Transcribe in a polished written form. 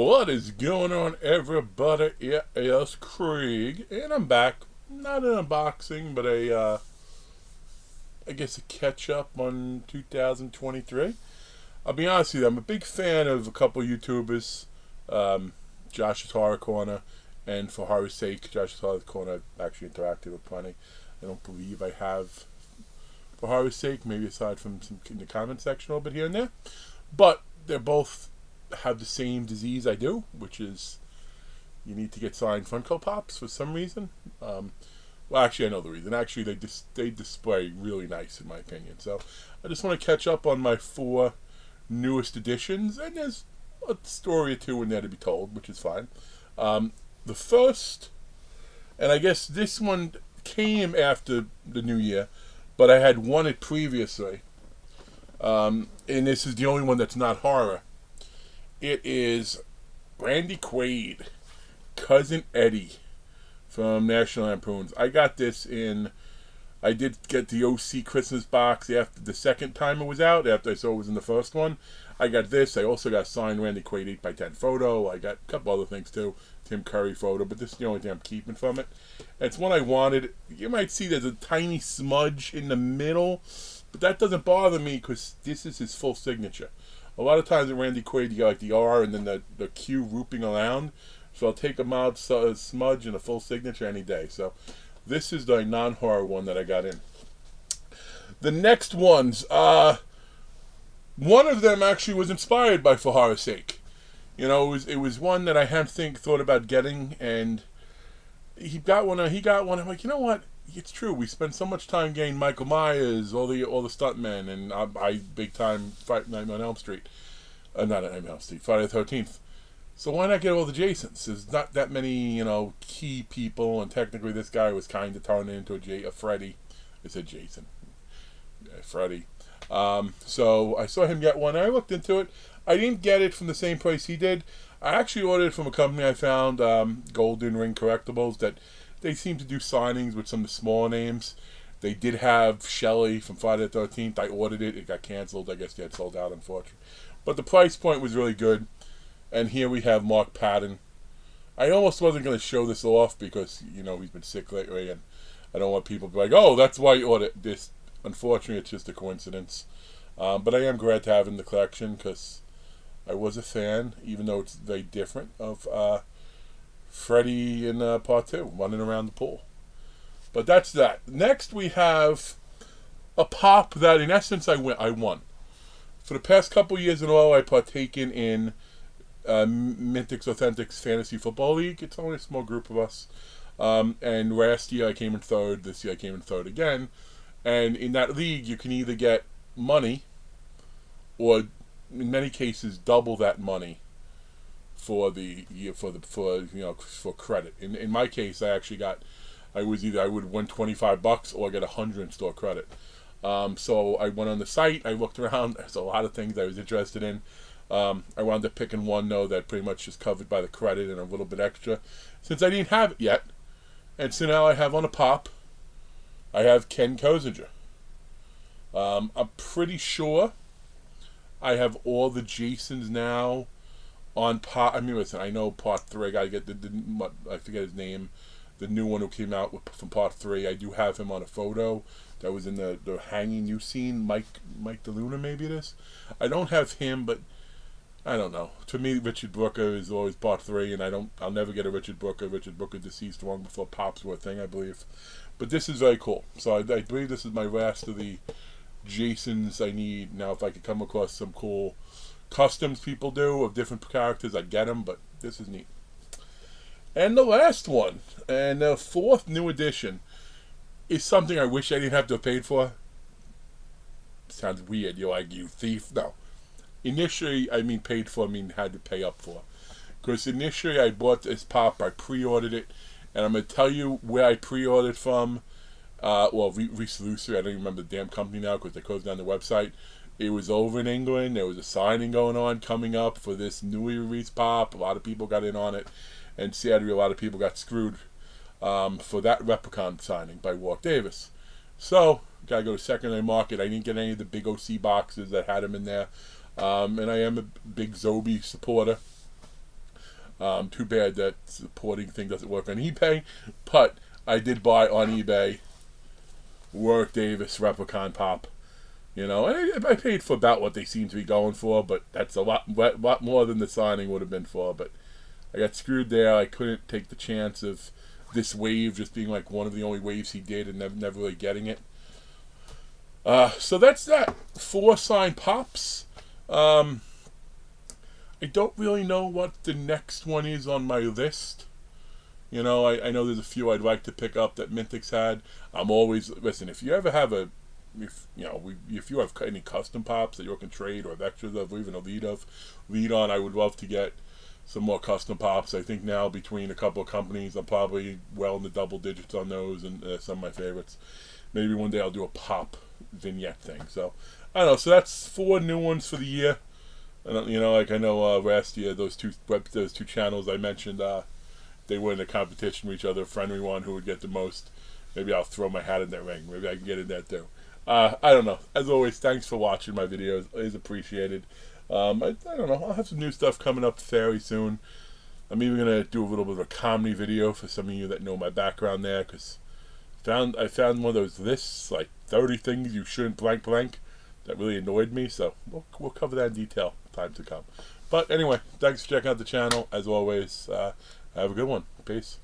What is going on, everybody? It is Craig, and I'm back. Not an unboxing, but I guess a catch up on 2023. I'll be honest with you, I'm a big fan of a couple YouTubers, Josh's Horror Corner, and for horror's sake, Josh's Horror Corner I've actually interacted with plenty. I don't believe I have for horror's sake, maybe aside from some in the comment section a little bit here and there. But they're both have the same disease I do, which is you need to get signed Funko Pops for some reason. Well, actually, I know the reason. Actually, they display really nice, in my opinion. So I just want to catch up on my 4 newest editions, and there's a story or 2 in there to be told, which is fine. The first, and I guess this one came after the new year, but I had won it previously. And this is the only one that's not horror. It is Randy Quaid, Cousin Eddie from National Lampoons. I got this I did get the OC Christmas box after the second time it was out, after I saw it was in the first one. I got this. I also got signed Randy Quaid 8x10 photo. I got a couple other things too. Tim Curry photo, but this is the only thing I'm keeping from it. And it's one I wanted. You might see there's a tiny smudge in the middle, but that doesn't bother me because this is his full signature. A lot of times with Randy Quaid, you got like the R and then the Q looping around. So I'll take a mild smudge and a full signature any day. So this is the non-horror one that I got in. The next ones, one of them actually was inspired by For Horror's Sake. You know, it was one that I had thought about getting, and he got one. I'm like, you know what? It's true. We spend so much time getting Michael Myers, all the stuntmen, and I big time Friday Night on Elm Street, not on Elm Street, Friday the 13th. So why not get all the Jasons? There's not that many, key people, and technically this guy was kind of turned into a Freddy. I said Jason, Freddy. So I saw him get one. I looked into it. I didn't get it from the same place he did. I actually ordered it from a company I found, Golden Ring Collectibles, that they seem to do signings with some of the small names. They did have Shelley from Friday the 13th. I ordered it. It got canceled. I guess they had sold out, unfortunately. But the price point was really good. And here we have Mark Patton. I almost wasn't going to show this off because, he's been sick lately. And I don't want people to be like, oh, that's why you ordered this. Unfortunately, it's just a coincidence. But I am glad to have in the collection because I was a fan, even though it's very different, of Freddy in Part 2, running around the pool. But that's that. Next, we have a pop that, in essence, I won. For the past couple years in a row, I've partaken in Mintych's Authentics Fantasy Football League. It's only a small group of us. And last year, I came in third. This year, I came in third again. And in that league, you can either get money or, in many cases, double that money for credit. In my case, I actually I would win $25 or get $100 in store credit. So I went on the site. I looked around. There's a lot of things I was interested in. I wound up picking one though that pretty much is covered by the credit and a little bit extra, since I didn't have it yet. And so now I have on a pop. I have Ken Kozinger. I'm pretty sure I have all the Jasons now on part. I mean, listen, I know Part 3. I gotta get I forget his name, the new one who came out from Part 3. I do have him on a photo that was in the hanging you seen. Mike DeLuna, maybe it is. I don't have him, but I don't know. To me, Richard Brooker is always Part 3, and I'll never get a Richard Brooker. Richard Brooker deceased long before Pops were a thing, I believe. But this is very cool. So I believe this is my last of the Jasons I need. Now, if I could come across some cool customs people do of different characters, I'd get them, but this is neat. And the last one, and the 4th new edition, is something I wish I didn't have to have paid for. Sounds weird. You're like, you thief. No. Initially, paid for, had to pay up for. Because initially I bought this pop, I pre-ordered it, and I'm going to tell you where I pre-ordered from. Reese Lucer, I don't even remember the damn company now because they closed down the website. It was over in England. There was a signing going on coming up for this newly released pop. A lot of people got in on it, and sadly a lot of people got screwed for that Replicon signing by Walt Davis. So, gotta go to secondary market. I didn't get any of the big OC boxes that had him in there. And I am a big Zombie supporter. Too bad that supporting thing doesn't work on eBay, but I did buy on eBay Warwick Davis Replicon Pop. You know, and I paid for about what they seem to be going for, but that's a lot more than the signing would have been for. But I got screwed there. I couldn't take the chance of this wave just being like one of the only waves he did and never really getting it. So that's that. 4 signed pops. I don't really know what the next one is on my list. You know, I know there's a few I'd like to pick up that Mintych had. I'm always, listen, if you ever have if you have any custom pops that you can trade or have extras of, or even a lead on, I would love to get some more custom pops. I think now between a couple of companies, I'm probably well in the double digits on those, and some of my favorites. Maybe one day I'll do a pop vignette thing. So I don't know. So that's 4 new ones for the year. And you know, like I know last year those two channels I mentioned, they were in a competition with each other, friendly one who would get the most. Maybe I'll throw my hat in that ring. Maybe I can get in that too. I don't know. As always, thanks for watching my videos. It is appreciated. I don't know. I'll have some new stuff coming up fairly soon. I'm even gonna do a little bit of a comedy video for some of you that know my background there, because I found one of those lists, like 30 things you shouldn't blank that really annoyed me. So we'll cover that in detail time to come. But anyway, thanks for checking out the channel. As always, have a good one. Peace.